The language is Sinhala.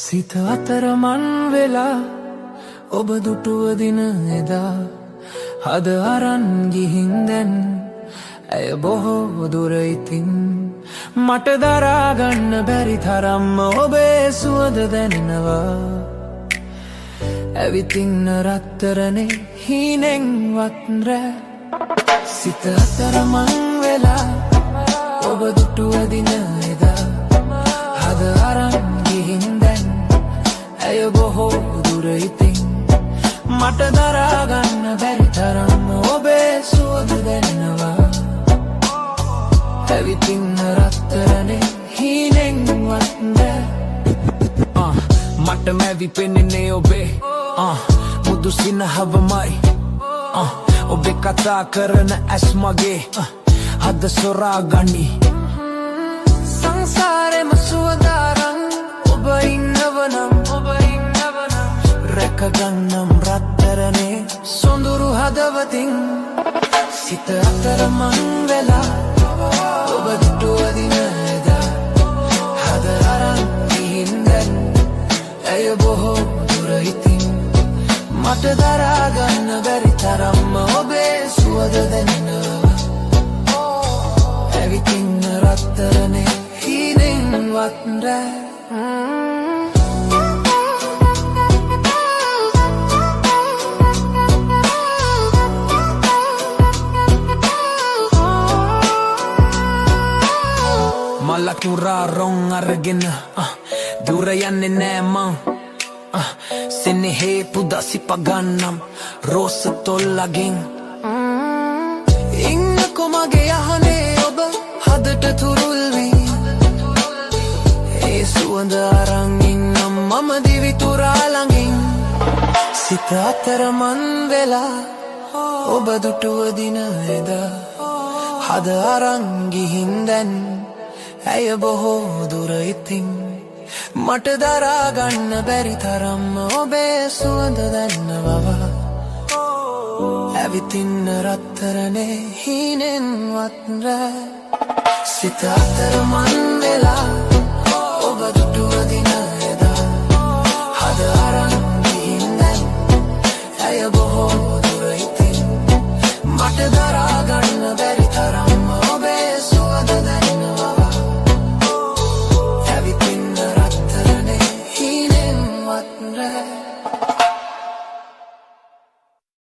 සිත අතරමන් වෙලා ඔබ දුටුව දින එදා හද අරන් ගිහින් දැන් ඇය බොහෝ දුර ඉතින් මට දරා ගන්න බැරි තරම්ම ඔබේ සුවඳ දැනෙනවා ඇවිතින්න රත්තරනේ හීනෙන්වත් රෑ සිත අතරමන් වෙලා ඔබ දුටුව දින එදා හද අරන් ගිහින් දැන් ඇය බොහෝ දුර ඉතින් මට දරා ගන්න බැරි තරම් ඔබේ සුවඳ දැනෙනවා ඇවිතින්න රත්තරනේ හීනෙන්වත් නෑ මට මැවි පෙනෙන්නේ ඔබේ මුදු සිනහවමයි ඔබේ කතා කරන ඇස් මගේ හද සොරා ගනි සංසාරෙම සුවදාරන් ඔබ ඉන්නවනම් රැකගන්නම් රත්තරනේ සොඳුරු හදවතින් සිත අතරමං වෙලා ඔබ දුටුව දින එදා හද අරන් ගිහින් දැන් ඇය බොහෝ දුර ඉතින් මට දරා ගන්න බැරි තරම්ම ඔබේ සුවඳ දැනෙනවා ඇවිතින්න රත්තරනේ හීනෙන්වත් රෑ මලකුරා රොන් අරගෙන දුර යන්නේ නෑ මං සෙනෙහේ පුදසි පගන්නම් රෝස තොල්ලගෙන් ඉන්නකො මගේ යහනේ ඔබ හදට තුරුල් වී ඒ සුවඳ අරන් ඉන්නම් මම දිවි තුරා ළඟින් සිත අතරමන් වෙලා ඔබ දුටුව දින එදා හද අරන් ගිහින් දැන් ඇය බොහෝ දුර ඉතින් මට දරා ගන්න බැරි තරම්ම ඔබේ සුවඳ දැනෙනවා ඇවිතින්න රත්තරනේ හීනෙන්වත් රෑ සිත අතරමන් වෙලා ඔබ දුටුව දින